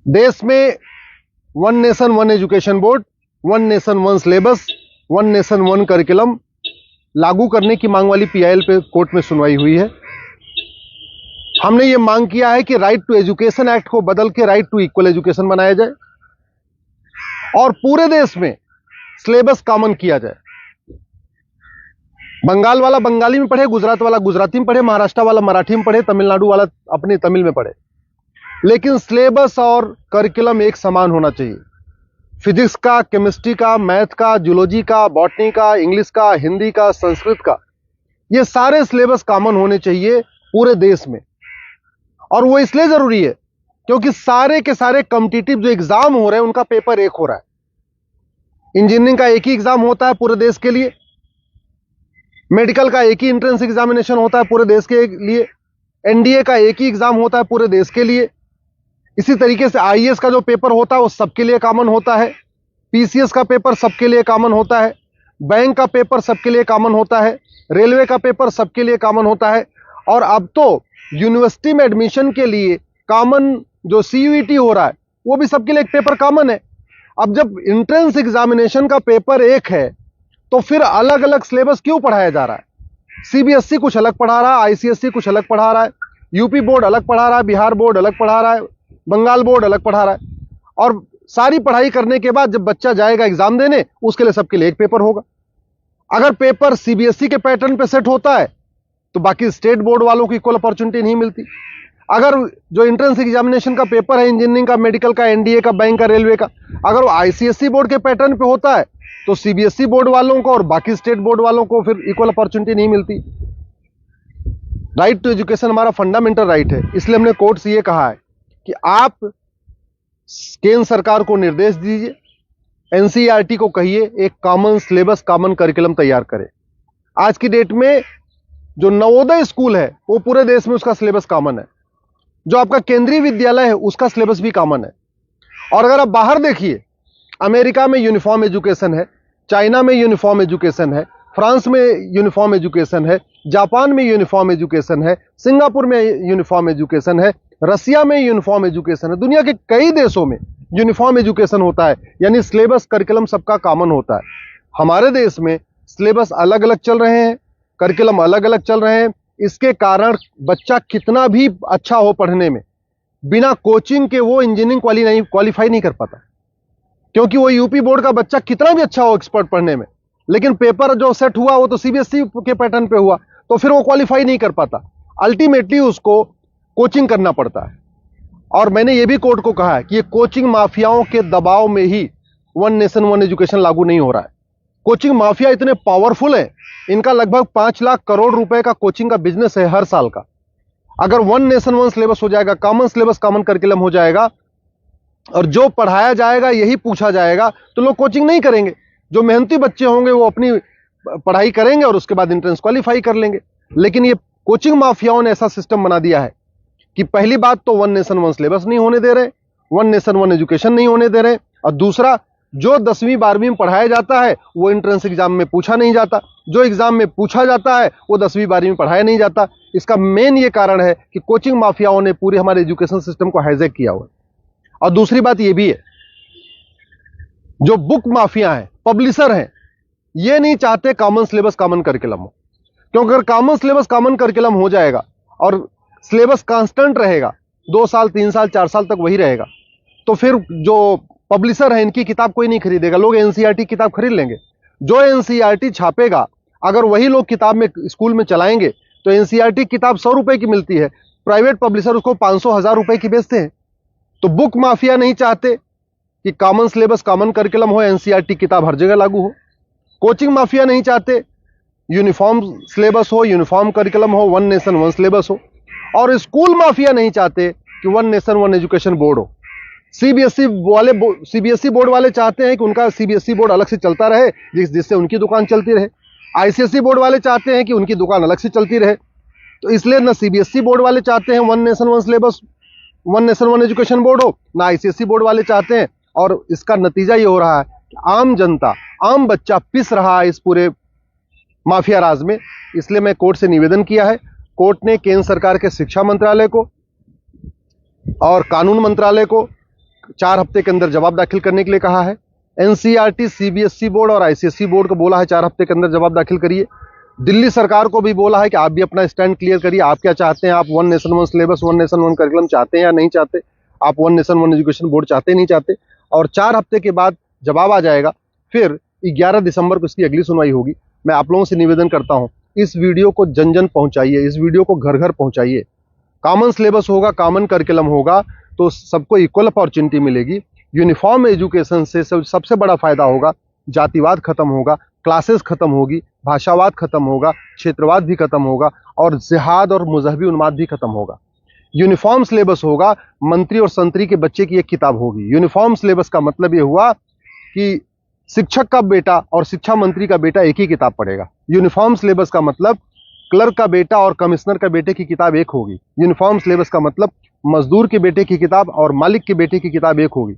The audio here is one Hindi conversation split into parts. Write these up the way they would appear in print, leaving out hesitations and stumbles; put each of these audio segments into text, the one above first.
देश में one nation one education board, one nation one syllabus, one nation one curriculum लागू करने की मांग वाली पीआईएल पे कोर्ट में सुनवाई हुई है। हमने ये मांग किया है कि राइट टू एजुकेशन एक्ट को बदल के राइट टू इक्वल एजुकेशन बनाया जाए और पूरे देश में सिलेबस कॉमन किया जाए। बंगाल वाला बंगाली में पढ़े, गुजरात वाला गुजराती में पढ़े, महाराष्ट्र वाला मराठी में पढ़े, तमिलनाडु वाला अपनी तमिल में पढ़े, लेकिन सिलेबस और करिकुलम एक समान होना चाहिए। फिजिक्स का, केमिस्ट्री का, मैथ का, जूलॉजी का, बॉटनी का, इंग्लिश का, हिंदी का, संस्कृत का, ये सारे सिलेबस कॉमन होने चाहिए पूरे देश में। और वो इसलिए जरूरी है क्योंकि सारे के सारे कॉम्पिटिटिव जो एग्जाम हो रहे हैं उनका पेपर एक हो रहा है। इंजीनियरिंग का एक ही एग्जाम होता है पूरे देश के लिए, मेडिकल का एक ही एंट्रेंस एग्जामिनेशन होता है पूरे देश के लिए, एनडीए का एक ही एग्जाम होता है पूरे देश के लिए। इसी तरीके से आईएएस का जो पेपर होता है वो सबके लिए कॉमन होता है, पीसीएस का पेपर सबके लिए कॉमन होता है, बैंक का पेपर सबके लिए कॉमन होता है, रेलवे का पेपर सबके लिए कॉमन होता है। और अब तो यूनिवर्सिटी में एडमिशन के लिए कॉमन जो सीयूईटी हो रहा है वो भी सबके लिए एक पेपर कॉमन है। अब जब एंट्रेंस एग्जामिनेशन का पेपर एक है तो फिर अलग अलग सिलेबस क्यों पढ़ाया जा रहा है? सीबीएसई कुछ अलग पढ़ा रहा है, आईसीएसई कुछ अलग पढ़ा रहा है, यूपी बोर्ड अलग पढ़ा रहा है, बिहार बोर्ड अलग पढ़ा रहा है, बंगाल बोर्ड अलग पढ़ा रहा है। और सारी पढ़ाई करने के बाद जब बच्चा जाएगा एग्जाम देने, उसके लिए सबके लिए एक पेपर होगा। अगर पेपर सीबीएसई के पैटर्न पे सेट होता है तो बाकी स्टेट बोर्ड वालों को इक्वल अपॉर्चुनिटी नहीं मिलती। अगर जो एंट्रेंस एग्जामिनेशन का पेपर है इंजीनियरिंग का, मेडिकल का, एनडीए का, बैंक का, रेलवे का, अगर वो आईसीएसई बोर्ड के पैटर्न पे होता है तो सीबीएसई बोर्ड वालों को और बाकी स्टेट बोर्ड वालों को फिर इक्वल अपॉर्चुनिटी नहीं मिलती। राइट टू एजुकेशन हमारा फंडामेंटल राइट है, इसलिए हमने कोर्ट से ये कहा है कि आप केंद्र सरकार को निर्देश दीजिए, एनसीईआरटी को कहिए एक कॉमन सिलेबस, कॉमन करिकुलम तैयार करे। आज की डेट में जो नवोदय स्कूल है वो पूरे देश में उसका सिलेबस कॉमन है, जो आपका केंद्रीय विद्यालय है उसका सिलेबस भी कॉमन है। और अगर आप बाहर देखिए, अमेरिका में यूनिफॉर्म एजुकेशन है, चाइना में यूनिफॉर्म एजुकेशन है, फ्रांस में यूनिफॉर्म एजुकेशन है, जापान में यूनिफॉर्म एजुकेशन है, सिंगापुर में यूनिफॉर्म एजुकेशन है, रसिया में यूनिफॉर्म एजुकेशन है, दुनिया के कई देशों में यूनिफॉर्म एजुकेशन होता है, यानी सिलेबस करिकुलम सबका कॉमन होता है। हमारे देश में सिलेबस अलग अलग चल रहे हैं, करिकुलम अलग अलग चल रहे हैं। इसके कारण बच्चा कितना भी अच्छा हो पढ़ने में, बिना कोचिंग के वो इंजीनियरिंग क्वालिफाई नहीं कर पाता। क्योंकि वो यूपी बोर्ड का बच्चा कितना भी अच्छा हो एक्सपर्ट पढ़ने में, लेकिन पेपर जो सेट हुआ वो तो सीबीएसई के पैटर्न पे हुआ, तो फिर वो क्वालिफाई नहीं कर पाता। अल्टीमेटली उसको कोचिंग करना पड़ता है। और मैंने ये भी कोर्ट को कहा है कि ये कोचिंग माफियाओं के दबाव में ही वन नेशन वन एजुकेशन लागू नहीं हो रहा है। कोचिंग माफिया इतने पावरफुल है, इनका लगभग 5 लाख करोड़ रुपए का कोचिंग का बिजनेस है हर साल का। अगर वन नेशन वन सिलेबस हो जाएगा, कॉमन सिलेबस, कॉमन करिकुलम हो जाएगा और जो पढ़ाया जाएगा यही पूछा जाएगा, तो लोग कोचिंग नहीं करेंगे। जो मेहनती बच्चे होंगे वो अपनी पढ़ाई करेंगे और उसके बाद एंट्रेंस क्वालिफाई कर लेंगे। लेकिन ये कोचिंग माफियाओं ने ऐसा सिस्टम बना दिया है कि पहली बात तो वन नेशन वन सिलेबस नहीं होने दे रहे, वन नेशन वन एजुकेशन नहीं होने दे रहे, और दूसरा जो 10वीं 12वीं में पढ़ाया जाता है वो एंट्रेंस एग्जाम में पूछा नहीं जाता, जो एग्जाम में पूछा जाता है वो 10वीं 12वीं में पढ़ाया नहीं जाता। इसका मेन ये कारण है कि कोचिंग माफियाओं ने पूरे हमारे एजुकेशन सिस्टम को हाईजैक किया हुआ है। और दूसरी बात ये भी है, जो बुक माफिया हैं, पब्लिशर हैं, ये नहीं चाहते कॉमन सिलेबस कॉमन करिकुलम हो। क्योंकि अगर कॉमन सिलेबस कॉमन करिकुलम हो जाएगा और सिलेबस कांस्टेंट रहेगा, 2 साल 3 साल 4 साल तक वही रहेगा, तो फिर जो पब्लिशर है इनकी किताब कोई नहीं खरीदेगा, लोग एनसीईआरटी किताब खरीद लेंगे। जो एनसीईआरटी छापेगा अगर वही लोग किताब में स्कूल में चलाएंगे तो एनसीईआरटी किताब 100 रुपए की मिलती है, प्राइवेट पब्लिशर उसको 500-1000 रुपए की बेचते हैं। तो बुक माफिया नहीं चाहते कि कॉमन सिलेबस कॉमन करिकुलम हो, एनसीईआरटी किताब हर जगह लागू हो। कोचिंग माफिया नहीं चाहते यूनिफॉर्म सिलेबस हो, यूनिफॉर्म करिकुलम हो, वन नेशन वन सिलेबस हो। और स्कूल माफिया नहीं चाहते कि one nation one education board हो। सीबीएसई बोर्ड वाले चाहते हैं कि उनका सीबीएसई बोर्ड अलग से चलता रहे, जिससे उनकी दुकान चलती रहे। आईसीएसई बोर्ड वाले चाहते हैं कि उनकी दुकान अलग से चलती रहे। तो इसलिए ना सीबीएसई बोर्ड वाले चाहते हैं one nation one syllabus, one nation one education board हो, ना आईसीएसई बोर्ड वाले चाहते हैं। और इसका नतीजा ये हो रहा है कि आम जनता, आम बच्चा पिस रहा है इस पूरे माफिया राज में। इसलिए मैं कोर्ट से निवेदन किया है। कोर्ट ने केंद्र सरकार के शिक्षा मंत्रालय को और कानून मंत्रालय को 4 हफ्ते के अंदर जवाब दाखिल करने के लिए कहा है। एनसीईआरटी, सीबीएसई बोर्ड और आईसीएसई बोर्ड को बोला है 4 हफ्ते के अंदर जवाब दाखिल करिए। दिल्ली सरकार को भी बोला है कि आप भी अपना स्टैंड क्लियर करिए, आप क्या चाहते हैं, आप one nation one syllabus, one nation one curriculum चाहते हैं या नहीं चाहते, आप one nation one education board चाहते नहीं चाहते। और 4 हफ्ते के बाद जवाब आ जाएगा, फिर 11 दिसंबर को इसकी अगली सुनवाई होगी। मैं आप लोगों से निवेदन करता हूं, इस वीडियो को जन जन पहुंचाइए, इस वीडियो को घर घर पहुंचाइए। कॉमन सिलेबस होगा, कॉमन करिकुलम होगा तो सबको इक्वल अपॉर्चुनिटी मिलेगी। यूनिफॉर्म एजुकेशन से सबसे बड़ा फायदा होगा, जातिवाद खत्म होगा, क्लासेस खत्म होगी, भाषावाद खत्म होगा, क्षेत्रवाद भी खत्म होगा और जिहाद और मजहबी उन्माद भी खत्म होगा। यूनिफॉर्म सिलेबस होगा, मंत्री और संतरी के बच्चे की एक किताब होगी। यूनिफॉर्म सिलेबस का मतलब यह हुआ कि शिक्षक का बेटा और शिक्षा मंत्री का बेटा एक ही किताब पढ़ेगा। यूनिफॉर्म सिलेबस का मतलब क्लर्क का बेटा और कमिश्नर का बेटे की किताब एक होगी। यूनिफॉर्म सिलेबस का मतलब मजदूर के बेटे की किताब और मालिक के बेटे की किताब एक होगी।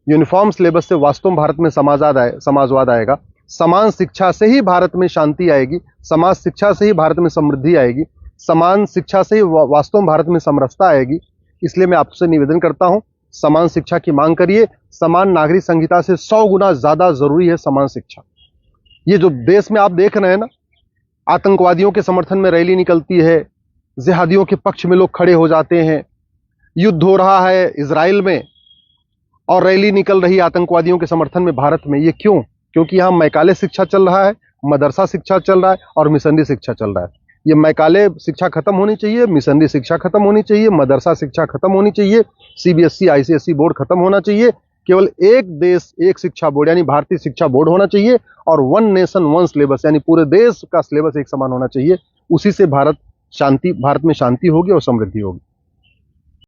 यूनिफॉर्म सिलेबस से वास्तव में भारत में समाजवाद आएगा। समान शिक्षा से ही भारत में शांति आएगी, समाज शिक्षा से ही भारत में समृद्धि आएगी, समान शिक्षा से ही वास्तव में भारत में समरसता आएगी। इसलिए मैं आपसे निवेदन करता हूं, समान शिक्षा की मांग करिए। समान नागरिक संहिता से 100 गुना ज्यादा जरूरी है समान शिक्षा। ये जो देश में आप देख रहे हैं ना, आतंकवादियों के समर्थन में रैली निकलती है, जिहादियों के पक्ष में लोग खड़े हो जाते हैं, युद्ध हो रहा है इजराइल में और रैली निकल रही है आतंकवादियों के समर्थन में भारत में। ये क्यों? क्योंकि यहाँ मैकाले शिक्षा चल रहा है, मदरसा शिक्षा चल रहा है और मिशनरी शिक्षा चल रहा है। ये मैकाले शिक्षा खत्म होनी चाहिए, मिशनरी शिक्षा खत्म होनी चाहिए, मदरसा शिक्षा खत्म होनी चाहिए, सीबीएसई आईसीएसई बोर्ड खत्म होना चाहिए। केवल एक देश एक शिक्षा बोर्ड यानी भारतीय शिक्षा बोर्ड होना चाहिए और वन नेशन वन सिलेबस यानी पूरे देश का सिलेबस एक समान होना चाहिए। उसी से भारत में शांति होगी और समृद्धि होगी।